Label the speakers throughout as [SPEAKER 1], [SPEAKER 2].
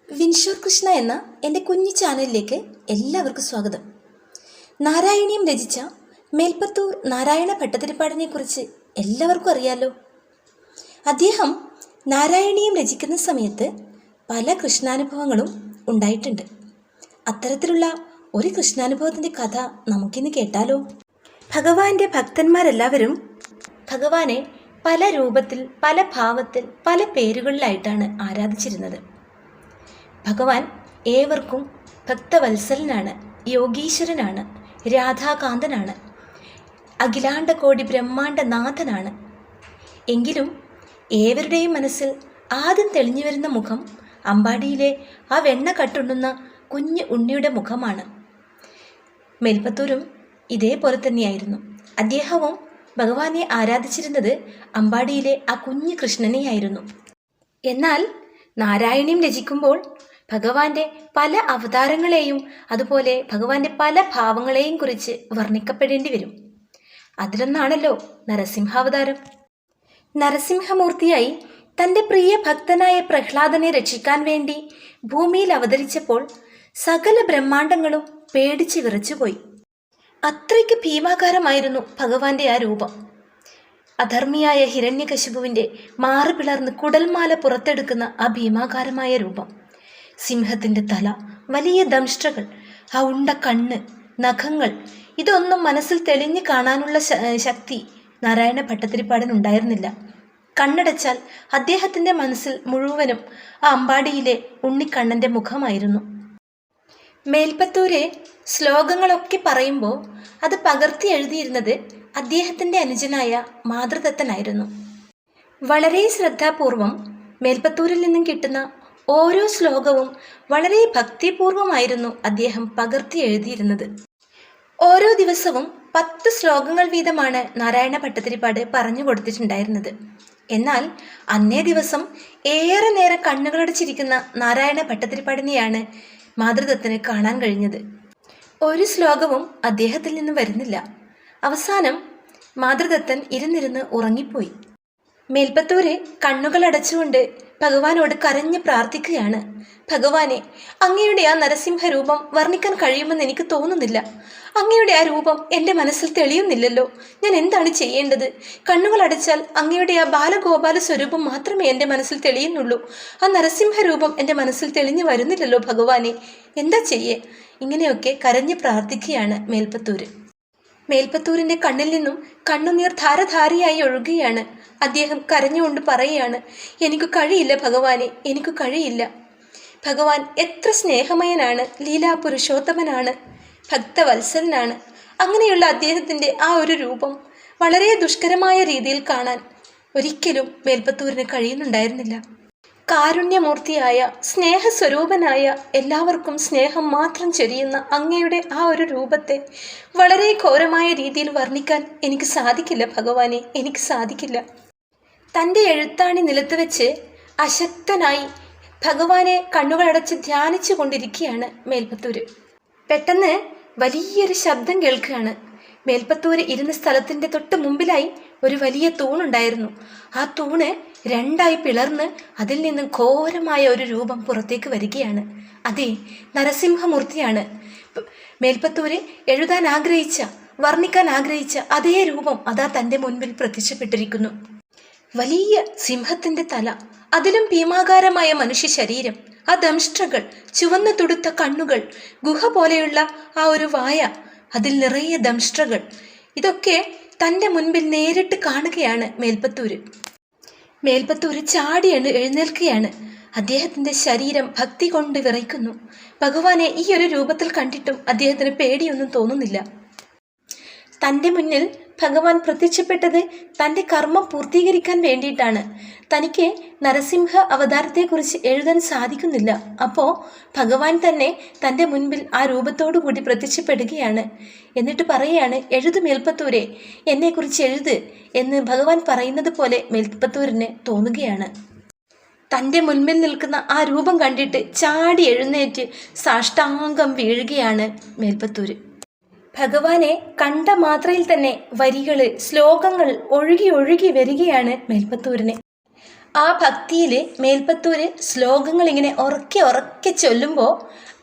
[SPEAKER 1] വിൻഷൂർ കൃഷ്ണ എന്ന എൻ്റെ കുഞ്ഞു ചാനലിലേക്ക് എല്ലാവർക്കും സ്വാഗതം. നാരായണീയം രചിച്ച മേൽപ്പത്തൂർ നാരായണ ഭട്ടതിരിപ്പാടിനെക്കുറിച്ച് എല്ലാവർക്കും അറിയാലോ. അദ്ദേഹം നാരായണീയം രചിക്കുന്ന സമയത്ത് പല കൃഷ്ണാനുഭവങ്ങളും ഉണ്ടായിട്ടുണ്ട്. അത്തരത്തിലുള്ള ഒരു കൃഷ്ണാനുഭവത്തിൻ്റെ കഥ നമുക്കിന്ന് കേട്ടാലോ. ഭഗവാന്റെ ഭക്തന്മാരെല്ലാവരും ഭഗവാനെ പല രൂപത്തിൽ, പല ഭാവത്തിൽ, പല പേരുകളിലായിട്ടാണ് ആരാധിച്ചിരുന്നത്. ഭഗവാൻ ഏവർക്കും ഭക്തവത്സലനാണ്, യോഗീശ്വരനാണ്, രാധാകാന്തനാണ്, അഖിലാണ്ട കോടി ബ്രഹ്മാണ്ട നാഥനാണ്. എങ്കിലും ഏവരുടെയും മനസ്സിൽ ആദ്യം തെളിഞ്ഞു വരുന്ന മുഖം അമ്പാടിയിലെ ആ വെണ്ണ കട്ടുണ്ണുന്ന കുഞ്ഞു ഉണ്ണിയുടെ മുഖമാണ്. മേൽപ്പത്തൂരും ഇതേപോലെ തന്നെയായിരുന്നു. അദ്ദേഹവും ഭഗവാനെ ആരാധിച്ചിരുന്നത് അമ്പാടിയിലെ ആ കുഞ്ഞു കൃഷ്ണനെയായിരുന്നു. എന്നാൽ നാരായണീയം രചിക്കുമ്പോൾ ഭഗവാന്റെ പല അവതാരങ്ങളെയും അതുപോലെ ഭഗവാന്റെ പല ഭാവങ്ങളെയും കുറിച്ച് വർണ്ണിക്കപ്പെടേണ്ടി വരും. അതിലൊന്നാണല്ലോ നരസിംഹാവതാരം. നരസിംഹമൂർത്തിയായി തൻ്റെ പ്രിയ ഭക്തനായ പ്രഹ്ലാദനെ രക്ഷിക്കാൻ വേണ്ടി ഭൂമിയിൽ അവതരിച്ചപ്പോൾ സകല ബ്രഹ്മാണ്ടങ്ങളും പേടിച്ച് വിറച്ചുപോയി. അത്രയ്ക്ക് ഭീമാകാരമായിരുന്നു ഭഗവാന്റെ ആ രൂപം. അധർമ്മിയായ ഹിരണ്യകശിപുവിൻ്റെ മാറ് പിളർന്ന് കുടൽമാല പുറത്തെടുക്കുന്ന ആ ഭീമാകാരമായ രൂപം, സിംഹത്തിൻ്റെ തല, വലിയ ദംഷ്ട്രകൾ, ആ ഉണ്ട കണ്ണ്, നഖങ്ങൾ, ഇതൊന്നും മനസ്സിൽ തെളിഞ്ഞു കാണാനുള്ള ശക്തി നാരായണ ഭട്ടതിരിപ്പാടിനുണ്ടായിരുന്നില്ല. കണ്ണടച്ചാൽ അദ്ദേഹത്തിൻ്റെ മനസ്സിൽ മുഴുവനും ആ അമ്പാടിയിലെ ഉണ്ണിക്കണ്ണൻ്റെ മുഖമായിരുന്നു. മേൽപ്പത്തൂരെ ശ്ലോകങ്ങളൊക്കെ പറയുമ്പോൾ അത് പകർത്തി എഴുതിയിരുന്നത് അദ്ദേഹത്തിൻ്റെ അനുജനായ മാതൃദത്തനായിരുന്നു. വളരെ ശ്രദ്ധാപൂർവം മേൽപ്പത്തൂരിൽ നിന്നും കിട്ടുന്ന ഓരോ ശ്ലോകവും വളരെ ഭക്തിപൂർവമായിരുന്നു അദ്ദേഹം പകർത്തി എഴുതിയിരുന്നത്. ഓരോ ദിവസവും 10 ശ്ലോകങ്ങൾ വീതമാണ് നാരായണ ഭട്ടതിരിപ്പാട് പറഞ്ഞു കൊടുത്തിട്ടുണ്ടായിരുന്നത്. എന്നാൽ അന്നേ ദിവസം ഏറെ നേരം കണ്ണുകളടച്ചിരിക്കുന്ന നാരായണ ഭട്ടതിരിപ്പാടിനെയാണ് മാതൃദത്തന് കാണാൻ കഴിഞ്ഞത്. ഒരു ശ്ലോകവും അദ്ദേഹത്തിൽ നിന്ന് വരുന്നില്ല. അവസാനം മാതൃദത്തൻ ഇരുന്നിരുന്ന് ഉറങ്ങിപ്പോയി. മേൽപ്പത്തൂര് കണ്ണുകൾ അടച്ചുകൊണ്ട് ഭഗവാനോട് കരഞ്ഞ് പ്രാർത്ഥിക്കുകയാണ്. ഭഗവാനെ, അങ്ങയുടെ ആ നരസിംഹ രൂപം വർണ്ണിക്കാൻ കഴിയുമെന്ന് എനിക്ക് തോന്നുന്നില്ല. അങ്ങയുടെ ആ രൂപം എൻ്റെ മനസ്സിൽ തെളിയുന്നില്ലല്ലോ. ഞാൻ എന്താണ് ചെയ്യേണ്ടത്? കണ്ണുകൾ അടച്ചാൽ അങ്ങയുടെ ആ ബാലഗോപാല സ്വരൂപം മാത്രമേ എൻ്റെ മനസ്സിൽ തെളിയുന്നുള്ളൂ. ആ നരസിംഹ രൂപം എൻ്റെ മനസ്സിൽ തെളിഞ്ഞു വരുന്നില്ലല്ലോ ഭഗവാനെ, എന്താ ചെയ്യേ? ഇങ്ങനെയൊക്കെ കരഞ്ഞ് പ്രാർത്ഥിക്കുകയാണ് മേൽപ്പത്തൂര്. മേൽപ്പത്തൂരിൻ്റെ കണ്ണിൽ നിന്നും കണ്ണുനീർ ധാരധാരയായി ഒഴുകുകയാണ്. അദ്ദേഹം കരഞ്ഞുകൊണ്ട് പറയുകയാണ്, എനിക്ക് കഴിയില്ല ഭഗവാനെ, എനിക്ക് കഴിയില്ല. ഭഗവാൻ എത്ര സ്നേഹമയനാണ്, ലീലാപുരുഷോത്തമനാണ്, ഭക്തവത്സലനാണ്. അങ്ങനെയുള്ള അദ്ദേഹത്തിൻ്റെ ആ ഒരു രൂപം വളരെ ദുഷ്കരമായ രീതിയിൽ കാണാൻ ഒരിക്കലും മേൽപ്പത്തൂരിന് കഴിയുന്നുണ്ടായിരുന്നില്ല. കാരുണ്യമൂർത്തിയായ, സ്നേഹസ്വരൂപനായ, എല്ലാവർക്കും സ്നേഹം മാത്രം ചൊരിയുന്ന അങ്ങയുടെ ആ ഒരു രൂപത്തെ വളരെ ഘോരമായ രീതിയിൽ വർണ്ണിക്കാൻ എനിക്ക് സാധിക്കില്ല ഭഗവാനെ, എനിക്ക് സാധിക്കില്ല. തൻ്റെ എഴുത്താണി നിലത്ത് വെച്ച് അശക്തനായി ഭഗവാനെ കണ്ണുകളടച്ച് ധ്യാനിച്ചു കൊണ്ടിരിക്കുകയാണ് മേൽപ്പത്തൂര്. പെട്ടെന്ന് വലിയൊരു ശബ്ദം കേൾക്കുകയാണ്. മേൽപ്പത്തൂര് ഇരുന്ന സ്ഥലത്തിൻ്റെ തൊട്ട് മുമ്പിലായി ഒരു വലിയ തൂണുണ്ടായിരുന്നു. ആ തൂണ് 2ആയി പിളർന്ന് അതിൽ നിന്ന് ഘോരമായ ഒരു രൂപം പുറത്തേക്ക് വരികയാണ്. അതെ, നരസിംഹമൂർത്തിയാണ്. മേൽപ്പത്തൂര് എഴുതാൻ ആഗ്രഹിച്ച, വർണ്ണിക്കാൻ ആഗ്രഹിച്ച അതേ രൂപം അതാ തൻ്റെ മുൻപിൽ പ്രത്യക്ഷപ്പെട്ടിരിക്കുന്നു. വലിയ സിംഹത്തിൻ്റെ തല, അതിലും ഭീമാകാരമായ മനുഷ്യ ശരീരം, ആ ദംഷ്ട്രകൾ, ചുവന്നു തുടുത്ത കണ്ണുകൾ, ഗുഹ പോലെയുള്ള ആ ഒരു വായ, അതിൽ നിറയെ ദംഷ്ട്രകൾ, ഇതൊക്കെ തൻ്റെ മുൻപിൽ നേരിട്ട് കാണുകയാണ് മേൽപ്പത്തൂര്. മേൽപ്പത്തൂര് ചാടി എഴുന്നേൽക്കുകയാണ്. അദ്ദേഹത്തിൻ്റെ ശരീരം ഭക്തി കൊണ്ട് വിറയ്ക്കുന്നു. ഭഗവാനെ ഈ ഒരു രൂപത്തിൽ കണ്ടിട്ടും അദ്ദേഹത്തിന് പേടിയൊന്നും തോന്നുന്നില്ല. തൻ്റെ മുന്നിൽ ഭഗവാൻ പ്രത്യക്ഷപ്പെട്ടത് തൻ്റെ കർമ്മം പൂർത്തീകരിക്കാൻ വേണ്ടിയിട്ടാണ്. തനിക്ക് നരസിംഹ അവതാരത്തെക്കുറിച്ച് എഴുതാൻ സാധിക്കുന്നില്ല. അപ്പോൾ ഭഗവാൻ തന്നെ തൻ്റെ മുൻപിൽ ആ രൂപത്തോടു കൂടി പ്രത്യക്ഷപ്പെടുകയാണ്. എന്നിട്ട് പറയുകയാണ്, എഴുതു മേൽപ്പത്തൂരെ, എന്നെക്കുറിച്ച് എഴുത് എന്ന് ഭഗവാൻ പറയുന്നത് പോലെ മേൽപ്പത്തൂരിന് തോന്നുകയാണ്. തൻ്റെ മുൻപിൽ നിൽക്കുന്ന ആ രൂപം കണ്ടിട്ട് ചാടി എഴുന്നേറ്റ് സാഷ്ടാംഗം വീഴുകയാണ് മേൽപ്പത്തൂര്. ഭഗവാനെ കണ്ട മാത്രയിൽ തന്നെ വരികൾ, ശ്ലോകങ്ങൾ ഒഴുകി ഒഴുകി വരികയാണ് മേൽപ്പത്തൂരിന്. ആ ഭക്തിയിൽ മേൽപ്പത്തൂര് ശ്ലോകങ്ങൾ ഇങ്ങനെ ഉറക്കെ ഉറക്കെ ചൊല്ലുമ്പോൾ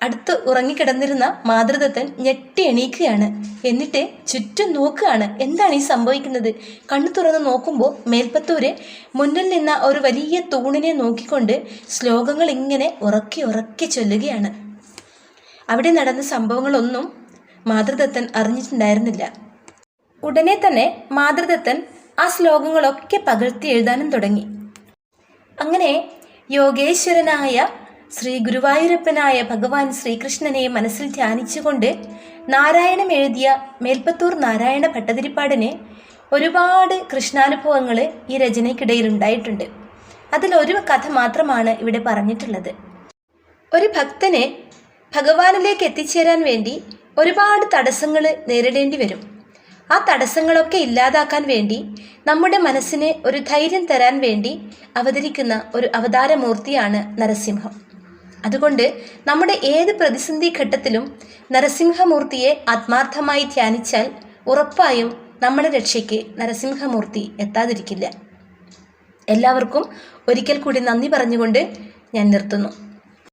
[SPEAKER 1] അടുത്ത് ഉറങ്ങിക്കിടന്നിരുന്ന മാതൃദത്തൻ ഞെട്ടി എണീക്കുകയാണ്. എന്നിട്ട് ചുറ്റും നോക്കുകയാണ്, എന്താണ് ഈ സംഭവിക്കുന്നത്. കണ്ണു തുറന്ന് നോക്കുമ്പോൾ മേൽപ്പത്തൂര് മുന്നിൽ നിന്ന ഒരു വലിയ തൂണിനെ നോക്കിക്കൊണ്ട് ശ്ലോകങ്ങൾ ഇങ്ങനെ ഉറക്കെ ഉറക്കെ ചൊല്ലുകയാണ്. അവിടെ നടന്ന സംഭവങ്ങളൊന്നും മാതൃദത്തൻ അറിഞ്ഞിട്ടുണ്ടായിരുന്നില്ല. ഉടനെ തന്നെ മാതൃദത്തൻ ആ ശ്ലോകങ്ങളൊക്കെ പകർത്തി എഴുതാനും തുടങ്ങി. അങ്ങനെ യോഗേശ്വരനായ ശ്രീ ഗുരുവായൂരപ്പനായ ഭഗവാൻ ശ്രീകൃഷ്ണനെ മനസ്സിൽ ധ്യാനിച്ചുകൊണ്ട് നാരായണം എഴുതിയ മേൽപ്പത്തൂർ നാരായണ ഭട്ടതിരിപ്പാടിന് ഒരുപാട് കൃഷ്ണാനുഭവങ്ങൾ ഈ രചനയ്ക്കിടയിൽ ഉണ്ടായിട്ടുണ്ട്. അതിലൊരു കഥ മാത്രമാണ് ഇവിടെ പറഞ്ഞിട്ടുള്ളത്. ഒരു ഭക്തന് ഭഗവാനിലേക്ക് എത്തിച്ചേരാൻ വേണ്ടി ഒരുപാട് തടസ്സങ്ങൾ നേരിടേണ്ടി വരും. ആ തടസ്സങ്ങളൊക്കെ ഇല്ലാതാക്കാൻ വേണ്ടി നമ്മുടെ മനസ്സിന് ഒരു ധൈര്യം തരാൻ വേണ്ടി അവതരിക്കുന്ന ഒരു അവതാരമൂർത്തിയാണ് നരസിംഹം. അതുകൊണ്ട് നമ്മുടെ ഏത് പ്രതിസന്ധി ഘട്ടത്തിലും നരസിംഹമൂർത്തിയെ ആത്മാർത്ഥമായി ധ്യാനിച്ചാൽ ഉറപ്പായും നമ്മുടെ രക്ഷയ്ക്ക് നരസിംഹമൂർത്തി എത്താതിരിക്കില്ല. എല്ലാവർക്കും ഒരിക്കൽ കൂടി നന്ദി പറഞ്ഞുകൊണ്ട് ഞാൻ നിർത്തുന്നു.